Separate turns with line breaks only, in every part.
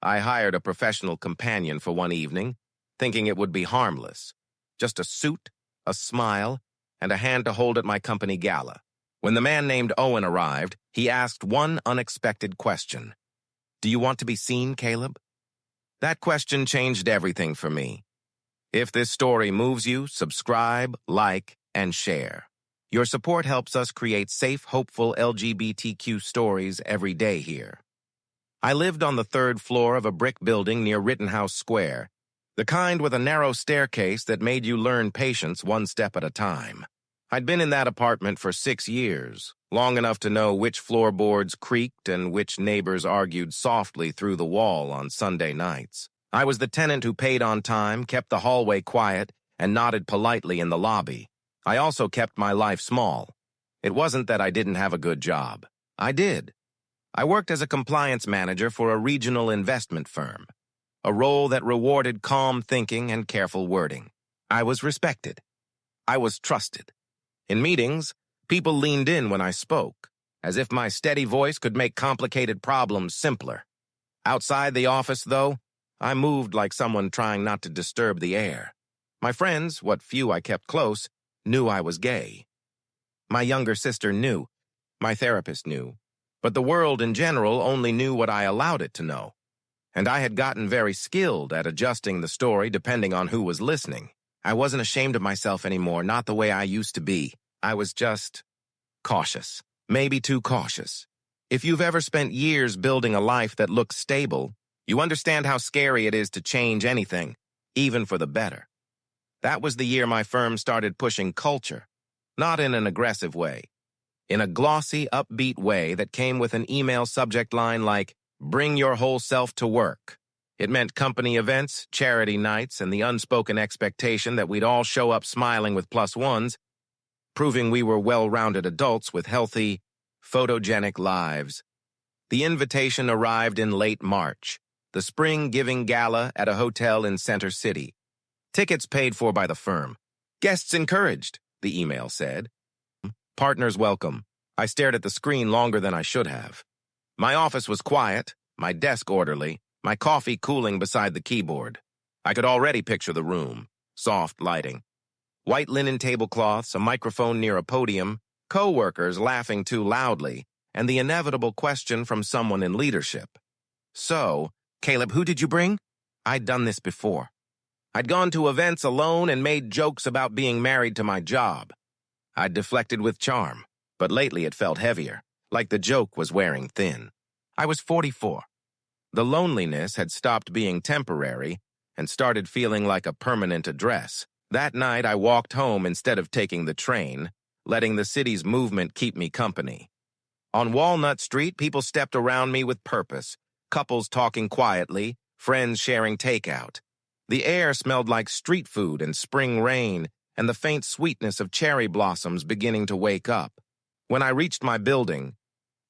I hired a professional companion for one evening, thinking it would be harmless. Just a suit, a smile, and a hand to hold at my company gala. When the man named Owen arrived, he asked one unexpected question. "Do you want to be seen, Caleb?" That question changed everything for me. If this story moves you, subscribe, like, and share. Your support helps us create safe, hopeful LGBTQ stories every day here. I lived on the 3rd floor of a brick building near Rittenhouse Square, the kind with a narrow staircase that made you learn patience one step at a time. I'd been in that apartment for 6 years, long enough to know which floorboards creaked and which neighbors argued softly through the wall on Sunday nights. I was the tenant who paid on time, kept the hallway quiet, and nodded politely in the lobby. I also kept my life small. It wasn't that I didn't have a good job. I did. I worked as a compliance manager for a regional investment firm, a role that rewarded calm thinking and careful wording. I was respected. I was trusted. In meetings, people leaned in when I spoke, as if my steady voice could make complicated problems simpler. Outside the office, though, I moved like someone trying not to disturb the air. My friends, what few I kept close, knew I was gay. My younger sister knew. My therapist knew. But the world in general only knew what I allowed it to know. And I had gotten very skilled at adjusting the story depending on who was listening. I wasn't ashamed of myself anymore, not the way I used to be. I was just cautious, maybe too cautious. If you've ever spent years building a life that looks stable, you understand how scary it is to change anything, even for the better. That was the year my firm started pushing culture, not in an aggressive way, in a glossy, upbeat way that came with an email subject line like, "Bring your whole self to work." It meant company events, charity nights, and the unspoken expectation that we'd all show up smiling with +1s, proving we were well-rounded adults with healthy, photogenic lives. The invitation arrived in late March, the spring giving gala at a hotel in Center City. Tickets paid for by the firm. Guests encouraged, the email said. Partners welcome. I stared at the screen longer than I should have. My office was quiet, my desk orderly, my coffee cooling beside the keyboard. I could already picture the room. Soft lighting. White linen tablecloths, a microphone near a podium, co-workers laughing too loudly, and the inevitable question from someone in leadership. "So, Caleb, who did you bring?" I'd done this before. I'd gone to events alone and made jokes about being married to my job. I'd deflected with charm, but lately it felt heavier, like the joke was wearing thin. I was 44. The loneliness had stopped being temporary and started feeling like a permanent address. That night, I walked home instead of taking the train, letting the city's movement keep me company. On Walnut Street, people stepped around me with purpose, couples talking quietly, friends sharing takeout. The air smelled like street food and spring rain, and the faint sweetness of cherry blossoms beginning to wake up. When I reached my building,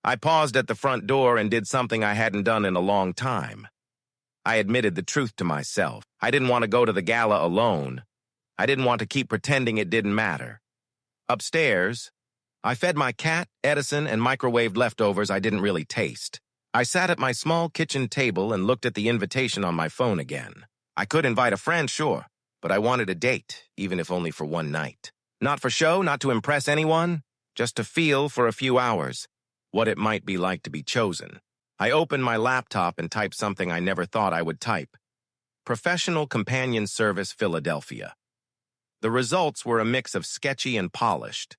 I paused at the front door and did something I hadn't done in a long time. I admitted the truth to myself. I didn't want to go to the gala alone. I didn't want to keep pretending it didn't matter. Upstairs, I fed my cat, Edison, and microwaved leftovers I didn't really taste. I sat at my small kitchen table and looked at the invitation on my phone again. I could invite a friend, sure, but I wanted a date, even if only for one night. Not for show, not to impress anyone, just to feel for a few hours what it might be like to be chosen. I opened my laptop and typed something I never thought I would type. Professional Companion Service, Philadelphia. The results were a mix of sketchy and polished,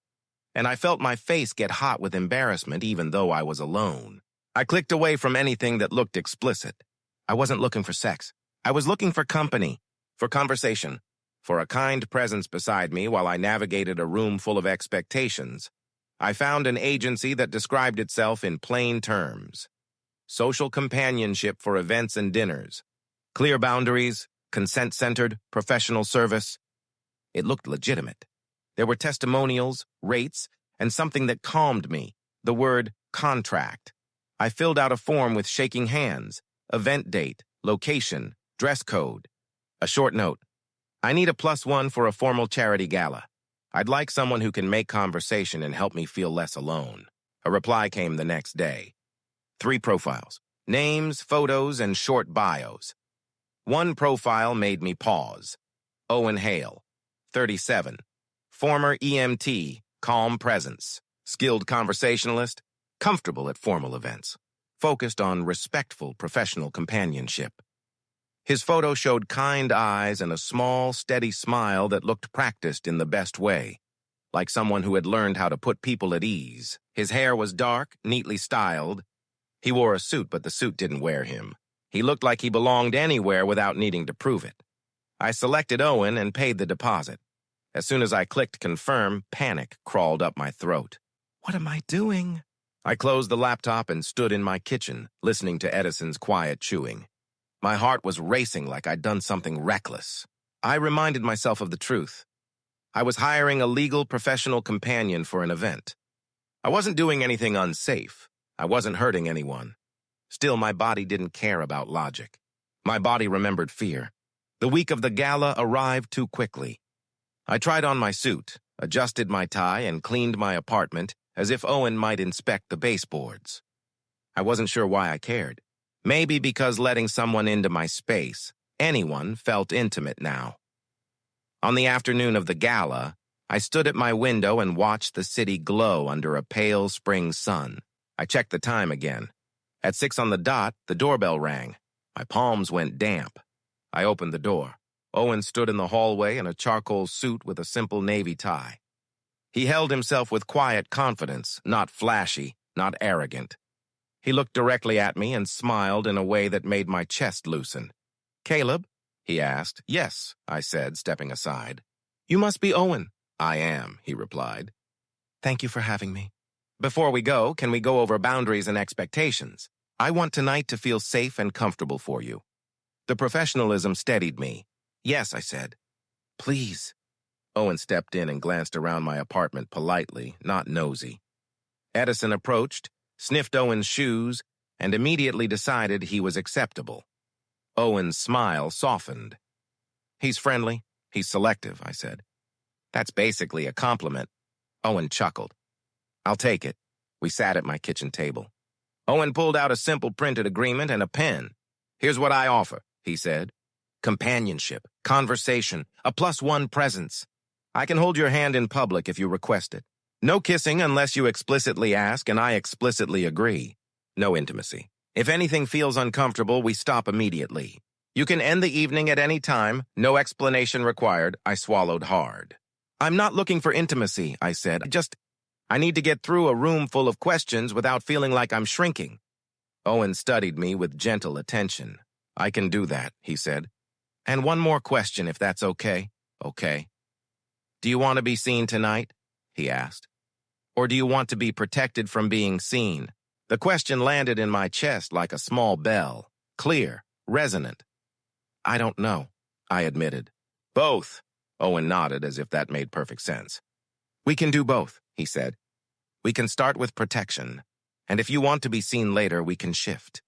and I felt my face get hot with embarrassment even though I was alone. I clicked away from anything that looked explicit. I wasn't looking for sex. I was looking for company, for conversation, for a kind presence beside me while I navigated a room full of expectations. I found an agency that described itself in plain terms. Social companionship for events and dinners. Clear boundaries, consent-centered, professional service. It looked legitimate. There were testimonials, rates, and something that calmed me, the word contract. I filled out a form with shaking hands, event date, location, dress code. A short note. I need a +1 for a formal charity gala. I'd like someone who can make conversation and help me feel less alone. A reply came the next day. 3 profiles. Names, photos, and short bios. One profile made me pause. Owen Hale, 37. Former EMT, calm presence. Skilled conversationalist, comfortable at formal events. Focused on respectful professional companionship. His photo showed kind eyes and a small, steady smile that looked practiced in the best way, like someone who had learned how to put people at ease. His hair was dark, neatly styled. He wore a suit, but the suit didn't wear him. He looked like he belonged anywhere without needing to prove it. I selected Owen and paid the deposit. As soon as I clicked confirm, panic crawled up my throat. What am I doing? I closed the laptop and stood in my kitchen, listening to Edison's quiet chewing. My heart was racing like I'd done something reckless. I reminded myself of the truth. I was hiring a legal professional companion for an event. I wasn't doing anything unsafe. I wasn't hurting anyone. Still, my body didn't care about logic. My body remembered fear. The week of the gala arrived too quickly. I tried on my suit, adjusted my tie, and cleaned my apartment as if Owen might inspect the baseboards. I wasn't sure why I cared. Maybe because letting someone into my space, anyone, felt intimate now. On the afternoon of the gala, I stood at my window and watched the city glow under a pale spring sun. I checked the time again. At 6 on the dot, the doorbell rang. My palms went damp. I opened the door. Owen stood in the hallway in a charcoal suit with a simple navy tie. He held himself with quiet confidence, not flashy, not arrogant. He looked directly at me and smiled in a way that made my chest loosen. "Caleb?" he asked. "Yes," I said, stepping aside. "You must be Owen." "I am," he replied. "Thank you for having me. Before we go, can we go over boundaries and expectations? I want tonight to feel safe and comfortable for you." The professionalism steadied me. "Yes," I said. "Please." Owen stepped in and glanced around my apartment politely, not nosy. Edison approached, sniffed Owen's shoes, and immediately decided he was acceptable. Owen's smile softened. "He's friendly. He's selective," I said. "That's basically a compliment." Owen chuckled. "I'll take it." We sat at my kitchen table. Owen pulled out a simple printed agreement and a pen. "Here's what I offer," he said. "Companionship, conversation, a +1 presence. I can hold your hand in public if you request it. No kissing unless you explicitly ask and I explicitly agree. No intimacy. If anything feels uncomfortable, we stop immediately. You can end the evening at any time, no explanation required." I swallowed hard. "I'm not looking for intimacy," I said. I need to get through a room full of questions without feeling like I'm shrinking." Owen studied me with gentle attention. "I can do that," he said. "And one more question, if that's okay." "Okay." "Do you want to be seen tonight?" he asked. "Or do you want to be protected from being seen?" The question landed in my chest like a small bell, clear, resonant. "I don't know," I admitted. "Both." Owen nodded as if that made perfect sense. "We can do both," he said. "We can start with protection, and if you want to be seen later, we can shift.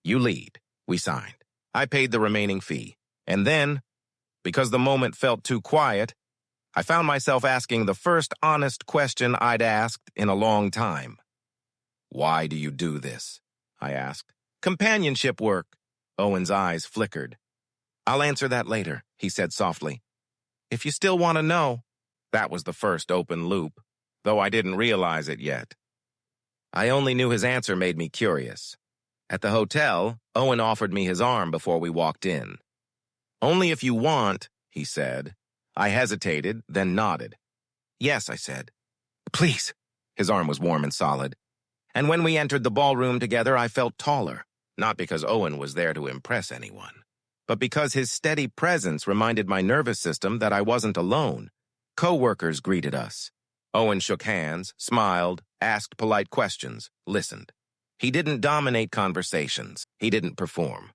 You lead." We signed. I paid the remaining fee. And then, because the moment felt too quiet, I found myself asking the first honest question I'd asked in a long time. "Why do you do this?" I asked. "Companionship work." Owen's eyes flickered. "I'll answer that later," he said softly. "If you still want to know." That was the first open loop, though I didn't realize it yet. I only knew his answer made me curious. At the hotel, Owen offered me his arm before we walked in. "Only if you want," he said. I hesitated, then nodded. "Yes," I said. "Please." His arm was warm and solid. And when we entered the ballroom together, I felt taller, not because Owen was there to impress anyone, but because his steady presence reminded my nervous system that I wasn't alone. Co-workers greeted us. Owen shook hands, smiled, asked polite questions, listened. He didn't dominate conversations. He didn't perform.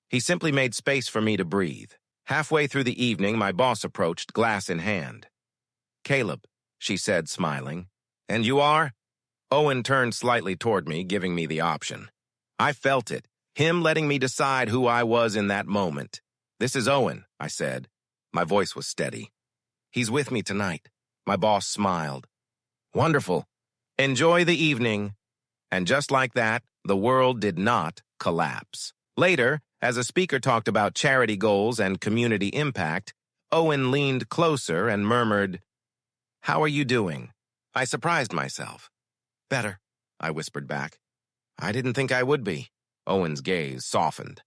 He simply made space for me to breathe. Halfway through the evening, my boss approached, glass in hand. "Caleb," she said, smiling. "And you are?" Owen turned slightly toward me, giving me the option. I felt it, him letting me decide who I was in that moment. "This is Owen," I said. My voice was steady. "He's with me tonight." My boss smiled. "Wonderful. Enjoy the evening." And just like that, the world did not collapse. Later, as a speaker talked about charity goals and community impact, Owen leaned closer and murmured, "How are you doing?" I surprised myself. "Better," I whispered back. "I didn't think I would be." Owen's gaze softened.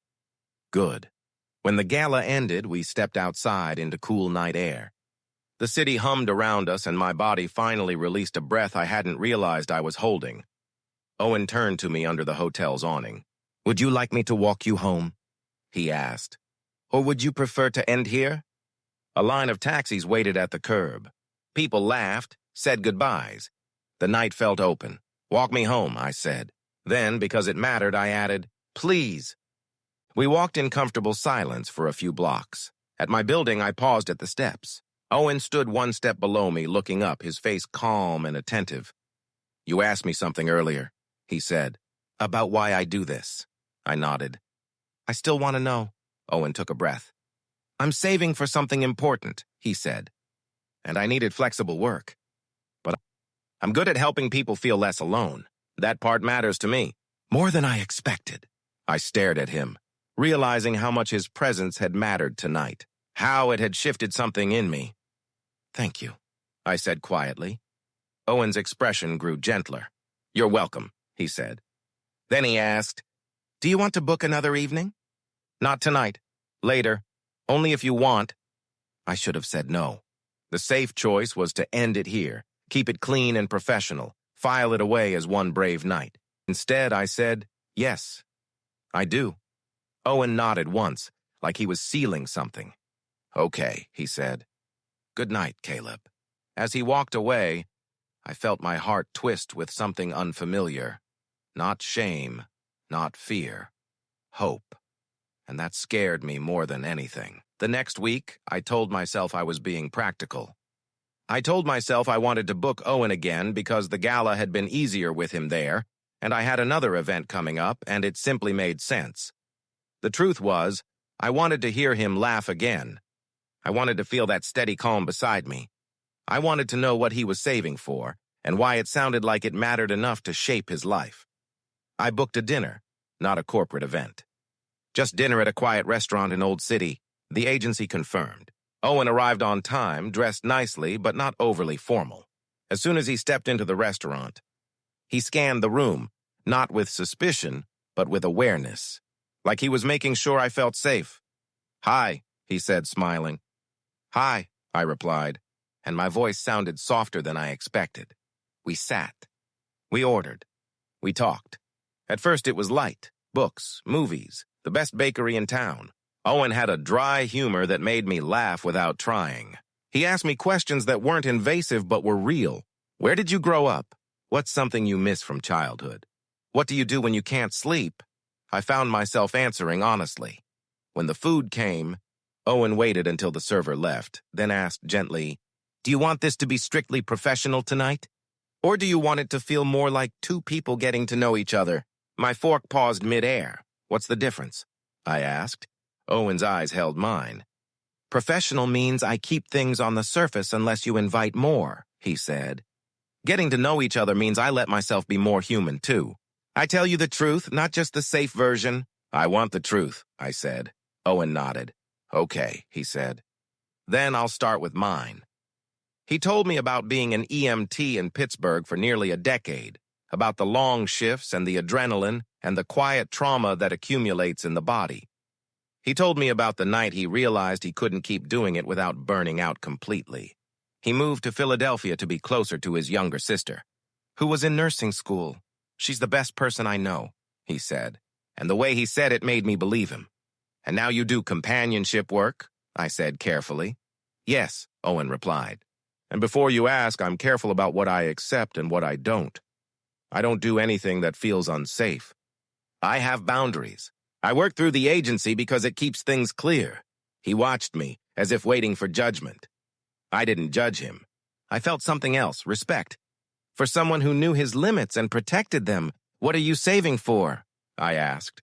"Good." When the gala ended, we stepped outside into cool night air. The city hummed around us, and my body finally released a breath I hadn't realized I was holding. Owen turned to me under the hotel's awning. "Would you like me to walk you home?" he asked. "Or would you prefer to end here?" A line of taxis waited at the curb. People laughed, said goodbyes. The night felt open. "Walk me home," I said. Then, because it mattered, I added, "Please." We walked in comfortable silence for a few blocks. At my building, I paused at the steps. Owen stood one step below me, looking up, his face calm and attentive. "You asked me something earlier," he said. "About why I do this." I nodded. "I still want to know." Owen took a breath. "I'm saving for something important," he said. "And I needed flexible work. But I'm good at helping people feel less alone. That part matters to me. More than I expected." I stared at him, realizing how much his presence had mattered tonight, how it had shifted something in me. "Thank you," I said quietly. Owen's expression grew gentler. "You're welcome," he said. Then he asked, "Do you want to book another evening?" "Not tonight. Later. Only if you want." I should have said no. The safe choice was to end it here, keep it clean and professional, file it away as one brave night. Instead, I said, "Yes, I do." Owen nodded once, like he was sealing something. "Okay," he said. "Good night, Caleb." As he walked away, I felt my heart twist with something unfamiliar. Not shame, not fear. Hope. And that scared me more than anything. The next week, I told myself I was being practical. I told myself I wanted to book Owen again because the gala had been easier with him there, and I had another event coming up, and it simply made sense. The truth was, I wanted to hear him laugh again. I wanted to feel that steady calm beside me. I wanted to know what he was saving for, and why it sounded like it mattered enough to shape his life. I booked a dinner, not a corporate event. Just dinner at a quiet restaurant in Old City. The agency confirmed. Owen arrived on time, dressed nicely, but not overly formal. As soon as he stepped into the restaurant, he scanned the room, not with suspicion, but with awareness, like he was making sure I felt safe. "Hi," he said, smiling. "Hi," I replied, and my voice sounded softer than I expected. We sat. We ordered. We talked. At first it was light, books, movies, the best bakery in town. Owen had a dry humor that made me laugh without trying. He asked me questions that weren't invasive but were real. "Where did you grow up? What's something you miss from childhood? What do you do when you can't sleep?" I found myself answering honestly. When the food came, Owen waited until the server left, then asked gently, "Do you want this to be strictly professional tonight? Or do you want it to feel more like two people getting to know each other?" My fork paused mid-air. "What's the difference?" I asked. Owen's eyes held mine. "Professional means I keep things on the surface unless you invite more," he said. "Getting to know each other means I let myself be more human, too. I tell you the truth, not just the safe version." "I want the truth," I said. Owen nodded. "Okay," he said. "Then I'll start with mine." He told me about being an EMT in Pittsburgh for nearly a decade, about the long shifts and the adrenaline and the quiet trauma that accumulates in the body. He told me about the night he realized he couldn't keep doing it without burning out completely. He moved to Philadelphia to be closer to his younger sister, who was in nursing school. "She's the best person I know," he said, and the way he said it made me believe him. "And now you do companionship work?" I said carefully. "Yes," Owen replied. "And before you ask, I'm careful about what I accept and what I don't. I don't do anything that feels unsafe. I have boundaries. I work through the agency because it keeps things clear." He watched me, as if waiting for judgment. I didn't judge him. I felt something else, respect. For someone who knew his limits and protected them. "What are you saving for?" I asked.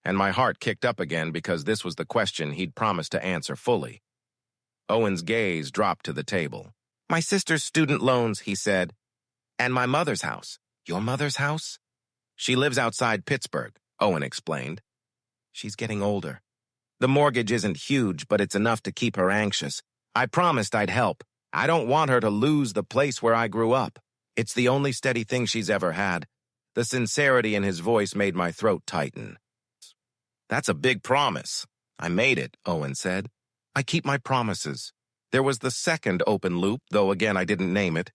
And my heart kicked up again because this was the question he'd promised to answer fully. Owen's gaze dropped to the table. "My sister's student loans," he said. "And my mother's house." "Your mother's house?" "She lives outside Pittsburgh," Owen explained. She's getting older. The mortgage isn't huge, but it's enough to keep her anxious. I promised I'd help. I don't want her to lose the place where I grew up. It's the only steady thing she's ever had. The sincerity in his voice made my throat tighten. That's a big promise. I made it, Owen said. I keep my promises. There was the second open loop, though again I didn't name it.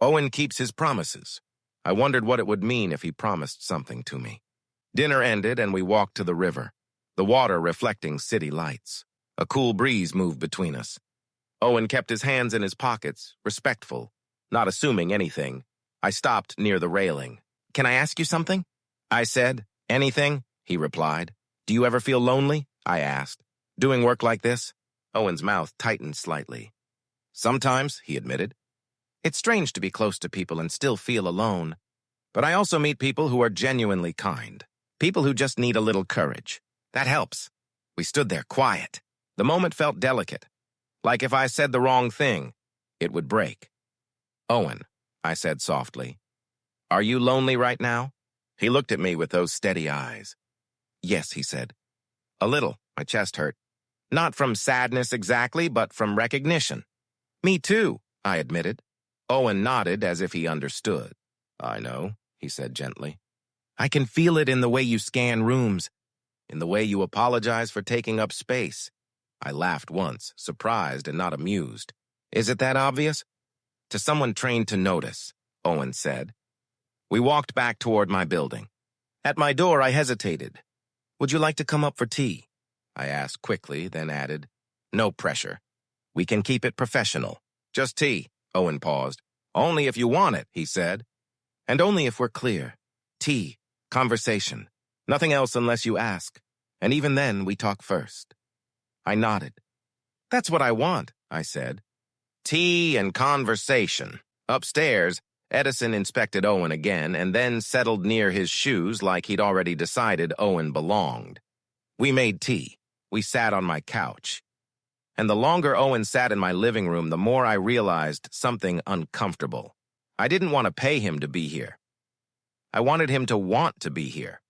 Owen keeps his promises. I wondered what it would mean if he promised something to me. Dinner ended and we walked to the river, the water reflecting city lights. A cool breeze moved between us. Owen kept his hands in his pockets, respectful, not assuming anything. I stopped near the railing. Can I ask you something? I said. Anything? He replied. Do you ever feel lonely? I asked. Doing work like this? Owen's mouth tightened slightly. Sometimes, he admitted. It's strange to be close to people and still feel alone. But I also meet people who are genuinely kind. People who just need a little courage. That helps. We stood there quiet. The moment felt delicate. Like if I said the wrong thing, it would break. Owen, I said softly. Are you lonely right now? He looked at me with those steady eyes. Yes, he said. A little. My chest hurt. Not from sadness exactly, but from recognition. Me too, I admitted. Owen nodded as if he understood. I know, he said gently. I can feel it in the way you scan rooms, in the way you apologize for taking up space. I laughed once, surprised and not amused. Is it that obvious? To someone trained to notice, Owen said. We walked back toward my building. At my door, I hesitated. Would you like to come up for tea? I asked quickly, then added, no pressure. We can keep it professional. Just tea. Owen paused. Only if you want it, he said. And only if we're clear. Tea, conversation. Nothing else unless you ask. And even then, we talk first. I nodded. That's what I want, I said. Tea and conversation. Upstairs, Edison inspected Owen again and then settled near his shoes like he'd already decided Owen belonged. We made tea. We sat on my couch. And the longer Owen sat in my living room, the more I realized something uncomfortable. I didn't want to pay him to be here. I wanted him to want to be here.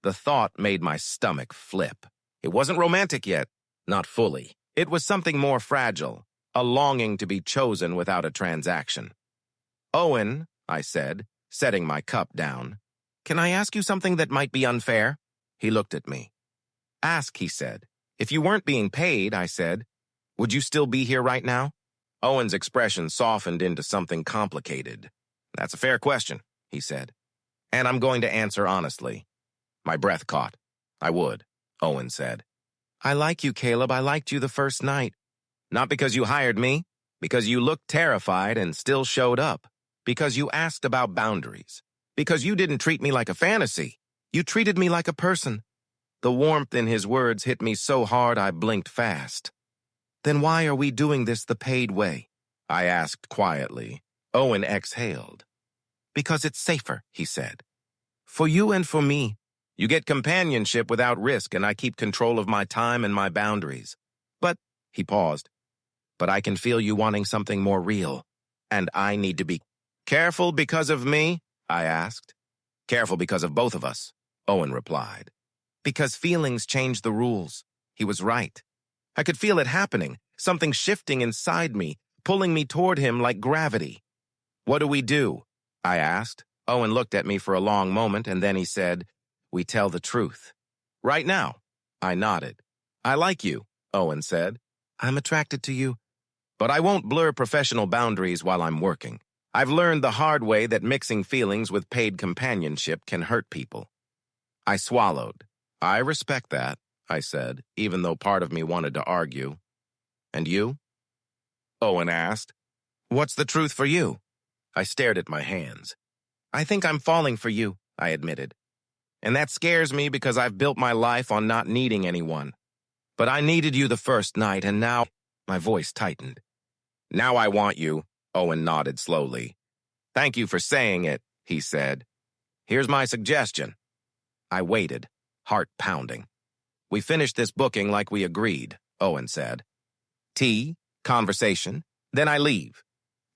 The thought made my stomach flip. It wasn't romantic yet, not fully. It was something more fragile, a longing to be chosen without a transaction. Owen, I said, setting my cup down, can I ask you something that might be unfair? He looked at me. Ask, he said. If you weren't being paid, I said, would you still be here right now? Owen's expression softened into something complicated. That's a fair question, he said. And I'm going to answer honestly. My breath caught. I would, Owen said. I like you, Caleb. I liked you the first night. Not because you hired me, because you looked terrified and still showed up. Because you asked about boundaries. Because you didn't treat me like a fantasy. You treated me like a person. The warmth in his words hit me so hard I blinked fast. Then why are we doing this the paid way? I asked quietly. Owen exhaled. Because it's safer, he said. For you and for me. You get companionship without risk, and I keep control of my time and my boundaries. But, he paused, but I can feel you wanting something more real, and I need to be careful because of me, I asked. Careful because of both of us, Owen replied. Because feelings change the rules. He was right. I could feel it happening, something shifting inside me, pulling me toward him like gravity. What do we do? I asked. Owen looked at me for a long moment, and then he said, we tell the truth. Right now. I nodded. I like you, Owen said. I'm attracted to you. But I won't blur professional boundaries while I'm working. I've learned the hard way that mixing feelings with paid companionship can hurt people. I swallowed. I respect that, I said, even though part of me wanted to argue. And you? Owen asked. What's the truth for you? I stared at my hands. I think I'm falling for you, I admitted. And that scares me because I've built my life on not needing anyone. But I needed you the first night, and now my voice tightened. Now I want you, Owen nodded slowly. Thank you for saying it, he said. Here's my suggestion. I waited, heart pounding. We finished this booking like we agreed, Owen said. Tea, conversation, then I leave.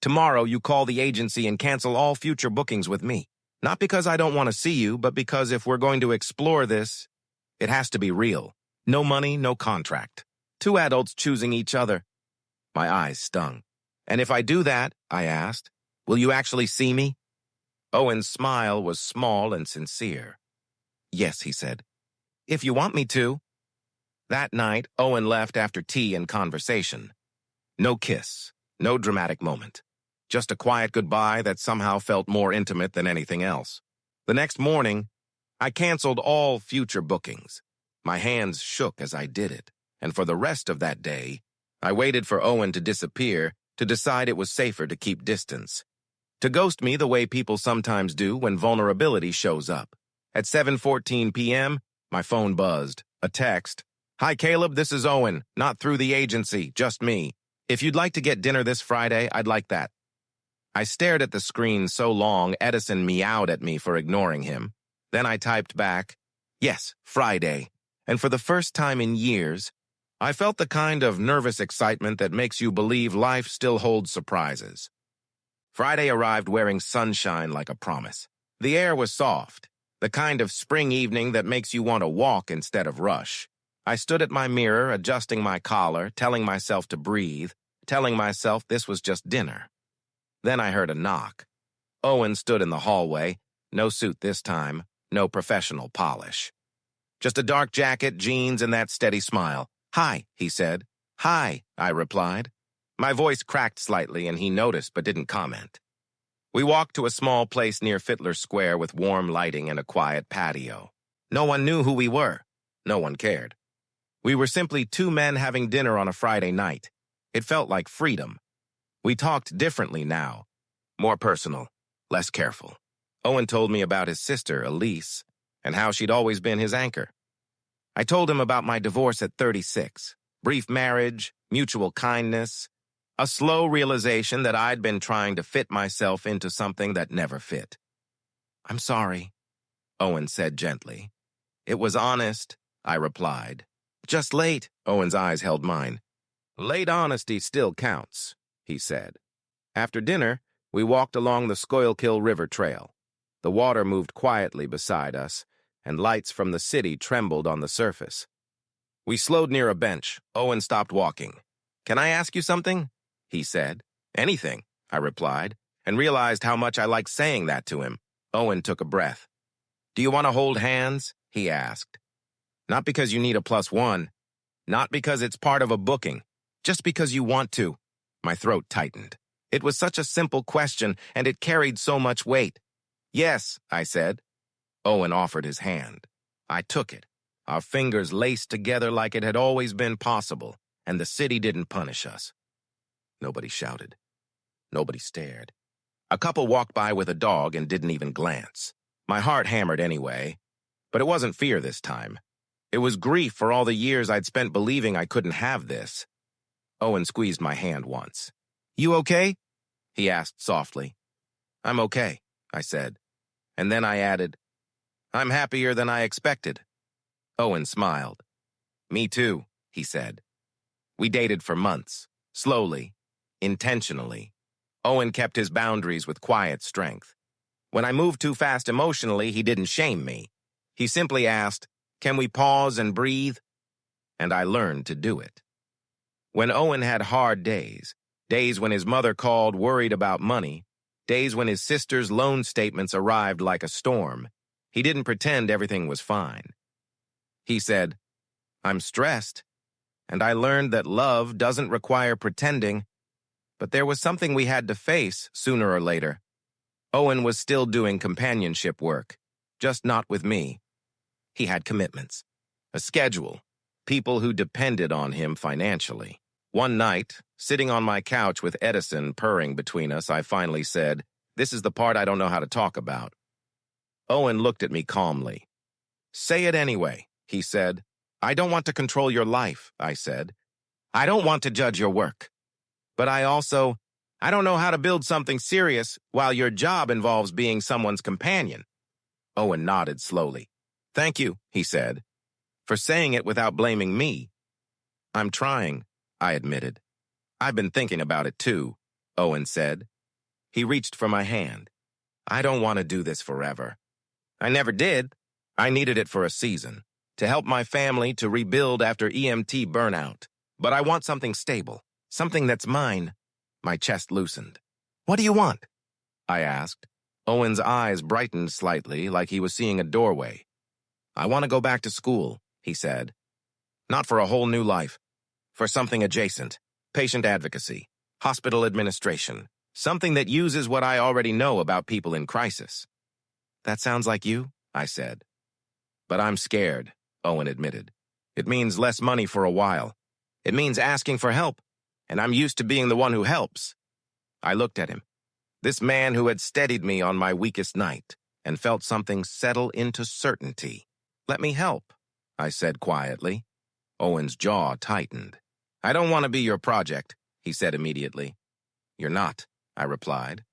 Tomorrow you call the agency and cancel all future bookings with me. Not because I don't want to see you, but because if we're going to explore this, it has to be real. No money, no contract. Two adults choosing each other. My eyes stung. And if I do that, I asked, will you actually see me? Owen's smile was small and sincere. Yes, he said. If you want me to. That night, Owen left after tea and conversation. No kiss, no dramatic moment. Just a quiet goodbye that somehow felt more intimate than anything else. The next morning, I canceled all future bookings. My hands shook as I did it, and for the rest of that day, I waited for Owen to disappear to decide it was safer to keep distance. To ghost me the way people sometimes do when vulnerability shows up. At 7:14 p.m., my phone buzzed. A text. Hi, Caleb, this is Owen. Not through the agency, just me. If you'd like to get dinner this Friday, I'd like that. I stared at the screen so long Edison meowed at me for ignoring him. Then I typed back, yes, Friday. And for the first time in years, I felt the kind of nervous excitement that makes you believe life still holds surprises. Friday arrived wearing sunshine like a promise. The air was soft, the kind of spring evening that makes you want to walk instead of rush. I stood at my mirror, adjusting my collar, telling myself to breathe, telling myself this was just dinner. Then I heard a knock. Owen stood in the hallway, no suit this time, no professional polish. Just a dark jacket, jeans, and that steady smile. Hi, he said. Hi, I replied. My voice cracked slightly and he noticed but didn't comment. We walked to a small place near Fittler Square with warm lighting and a quiet patio. No one knew who we were. No one cared. We were simply two men having dinner on a Friday night. It felt like freedom. We talked differently now. More personal, less careful. Owen told me about his sister, Elise, and how she'd always been his anchor. I told him about my divorce at 36, brief marriage, mutual kindness, a slow realization that I'd been trying to fit myself into something that never fit. I'm sorry, Owen said gently. It was honest, I replied. Just late, Owen's eyes held mine. Late honesty still counts, he said. After dinner, we walked along the Schuylkill River Trail. The water moved quietly beside us, and lights from the city trembled on the surface. We slowed near a bench. Owen stopped walking. Can I ask you something? He said. Anything, I replied, and realized how much I liked saying that to him. Owen took a breath. Do you want to hold hands? He asked. Not because you need a +1. Not because it's part of a booking. Just because you want to. My throat tightened. It was such a simple question, and it carried so much weight. Yes, I said. Owen offered his hand. I took it. Our fingers laced together like it had always been possible, and the city didn't punish us. Nobody shouted. Nobody stared. A couple walked by with a dog and didn't even glance. My heart hammered anyway, but it wasn't fear this time. It was grief for all the years I'd spent believing I couldn't have this. Owen squeezed my hand once. You okay? He asked softly. I'm okay, I said. And then I added, I'm happier than I expected. Owen smiled. Me too, he said. We dated for months, slowly, intentionally. Owen kept his boundaries with quiet strength. When I moved too fast emotionally, he didn't shame me. He simply asked, can we pause and breathe? And I learned to do it. When Owen had hard days, days when his mother called worried about money, days when his sister's loan statements arrived like a storm, he didn't pretend everything was fine. He said, I'm stressed, and I learned that love doesn't require pretending, but there was something we had to face sooner or later. Owen was still doing companionship work, just not with me. He had commitments, a schedule, people who depended on him financially. One night, sitting on my couch with Edison purring between us, I finally said, this is the part I don't know how to talk about. Owen looked at me calmly. Say it anyway, he said. I don't want to control your life, I said. I don't want to judge your work. But I don't know how to build something serious while your job involves being someone's companion. Owen nodded slowly. Thank you, he said, for saying it without blaming me. I'm trying, I admitted. I've been thinking about it too, Owen said. He reached for my hand. I don't want to do this forever. I never did. I needed it for a season, to help my family to rebuild after EMT burnout. But I want something stable, something that's mine. My chest loosened. What do you want? I asked. Owen's eyes brightened slightly, like he was seeing a doorway. I want to go back to school, he said. Not for a whole new life. For something adjacent. Patient advocacy. Hospital administration. Something that uses what I already know about people in crisis. That sounds like you, I said. But I'm scared, Owen admitted. It means less money for a while. It means asking for help, and I'm used to being the one who helps. I looked at him, this man who had steadied me on my weakest night, and felt something settle into certainty. Let me help, I said quietly. Owen's jaw tightened. I don't want to be your project, he said immediately. You're not, I replied.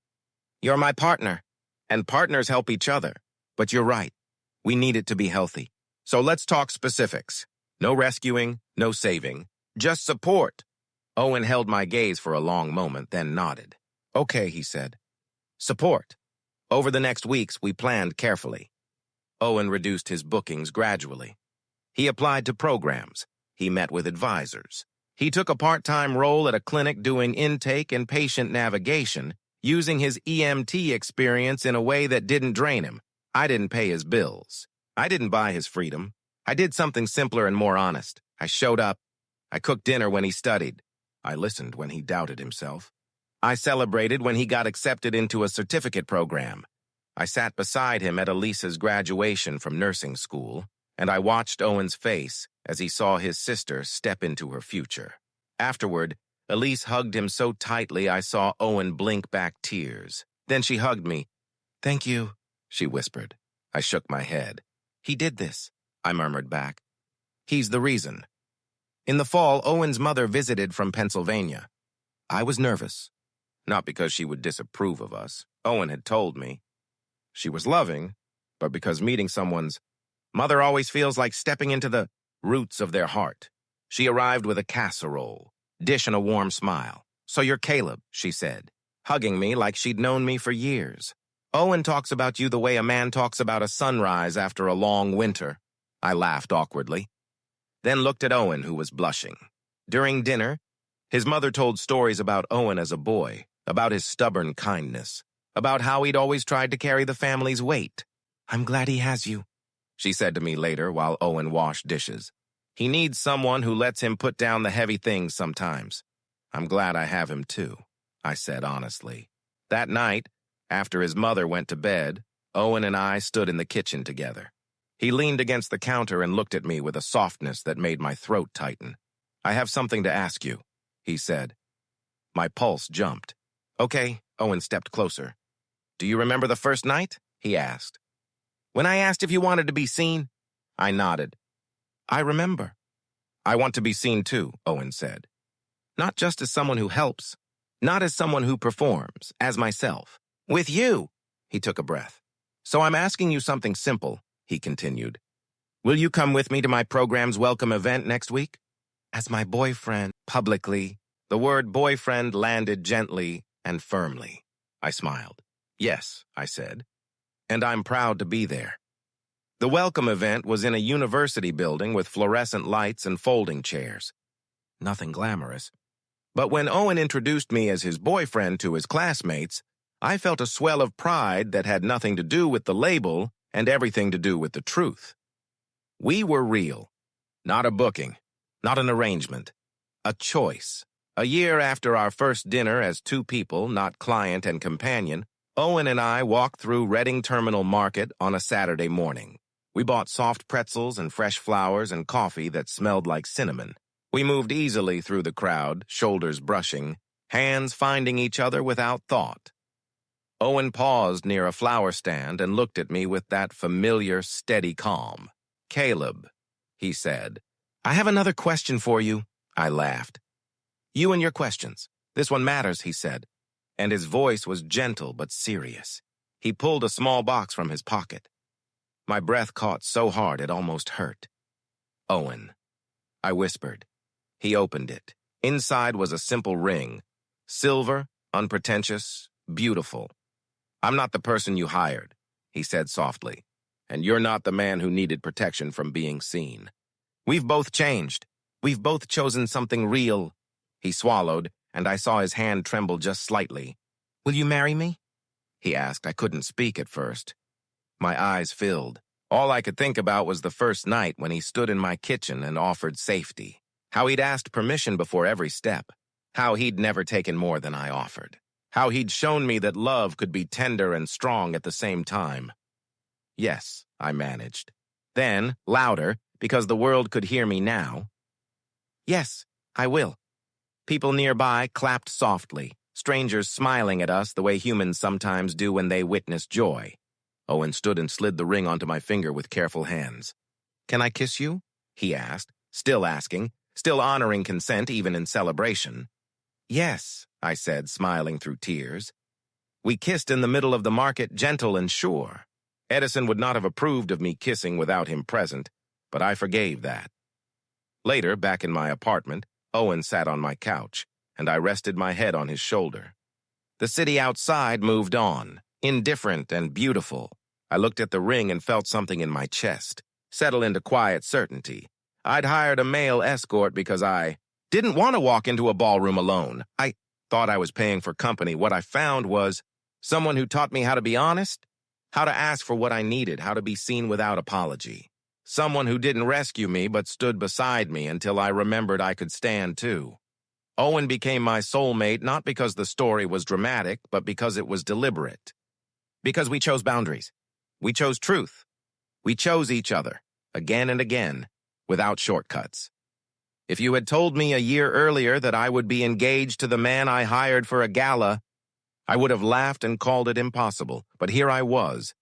You're my partner, and partners help each other. But you're right. We need it to be healthy. So let's talk specifics. No rescuing, no saving. Just support. Owen held my gaze for a long moment, then nodded. Okay, he said. Support. Over the next weeks, we planned carefully. Owen reduced his bookings gradually. He applied to programs. He met with advisors. He took a part-time role at a clinic doing intake and patient navigation, using his EMT experience in a way that didn't drain him. I didn't pay his bills. I didn't buy his freedom. I did something simpler and more honest. I showed up. I cooked dinner when he studied. I listened when he doubted himself. I celebrated when he got accepted into a certificate program. I sat beside him at Elisa's graduation from nursing school, and I watched Owen's face as he saw his sister step into her future. Afterward, Elise hugged him so tightly I saw Owen blink back tears. Then she hugged me. Thank you, she whispered. I shook my head. He did this, I murmured back. He's the reason. In the fall, Owen's mother visited from Pennsylvania. I was nervous. Not because she would disapprove of us. Owen had told me. She was loving, but because meeting someone's mother always feels like stepping into the roots of their heart. She arrived with a casserole, dish and a warm smile. So you're Caleb, she said, hugging me like she'd known me for years. Owen talks about you the way a man talks about a sunrise after a long winter. I laughed awkwardly, then looked at Owen, who was blushing. During dinner, his mother told stories about Owen as a boy, about his stubborn kindness, about how he'd always tried to carry the family's weight. I'm glad he has you, she said to me later while Owen washed dishes. He needs someone who lets him put down the heavy things sometimes. I'm glad I have him too, I said honestly. That night, after his mother went to bed, Owen and I stood in the kitchen together. He leaned against the counter and looked at me with a softness that made my throat tighten. I have something to ask you, he said. My pulse jumped. Okay, Owen stepped closer. Do you remember the first night? He asked. When I asked if you wanted to be seen, I nodded. I remember. I want to be seen too, Owen said. Not just as someone who helps, not as someone who performs, as myself. With you, he took a breath. So I'm asking you something simple, he continued. Will you come with me to my program's welcome event next week? As my boyfriend, publicly. The word boyfriend landed gently and firmly. I smiled. Yes, I said. And I'm proud to be there. The welcome event was in a university building with fluorescent lights and folding chairs. Nothing glamorous. But when Owen introduced me as his boyfriend to his classmates, I felt a swell of pride that had nothing to do with the label and everything to do with the truth. We were real. Not a booking. Not an arrangement. A choice. A year after our first dinner as two people, not client and companion, Owen and I walked through Reading Terminal Market on a Saturday morning. We bought soft pretzels and fresh flowers and coffee that smelled like cinnamon. We moved easily through the crowd, shoulders brushing, hands finding each other without thought. Owen paused near a flower stand and looked at me with that familiar, steady calm. Caleb, he said. I have another question for you, I laughed. You and your questions. This one matters, he said. And his voice was gentle but serious. He pulled a small box from his pocket. My breath caught so hard it almost hurt. Owen, I whispered. He opened it. Inside was a simple ring. Silver, unpretentious, beautiful. I'm not the person you hired, he said softly, and you're not the man who needed protection from being seen. We've both changed. We've both chosen something real. He swallowed, and I saw his hand tremble just slightly. Will you marry me? He asked. I couldn't speak at first. My eyes filled. All I could think about was the first night when he stood in my kitchen and offered safety. How he'd asked permission before every step. How he'd never taken more than I offered. How he'd shown me that love could be tender and strong at the same time. Yes, I managed. Then, louder, because the world could hear me now. Yes, I will. People nearby clapped softly, strangers smiling at us the way humans sometimes do when they witness joy. Owen stood and slid the ring onto my finger with careful hands. Can I kiss you? He asked, still asking, still honoring consent even in celebration. Yes, I said, smiling through tears. We kissed in the middle of the market, gentle and sure. Edison would not have approved of me kissing without him present, but I forgave that. Later, back in my apartment, Owen sat on my couch, and I rested my head on his shoulder. The city outside moved on, indifferent and beautiful. I looked at the ring and felt something in my chest, settle into quiet certainty. I'd hired a male escort because I didn't want to walk into a ballroom alone. I thought I was paying for company. What I found was someone who taught me how to be honest, how to ask for what I needed, how to be seen without apology. Someone who didn't rescue me but stood beside me until I remembered I could stand too. Owen became my soulmate not because the story was dramatic, but because it was deliberate. Because we chose boundaries. We chose truth. We chose each other, again and again, without shortcuts. If you had told me a year earlier that I would be engaged to the man I hired for a gala, I would have laughed and called it impossible. But here I was,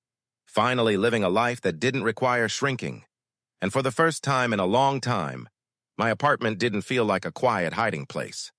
finally living a life that didn't require shrinking. And for the first time in a long time, my apartment didn't feel like a quiet hiding place.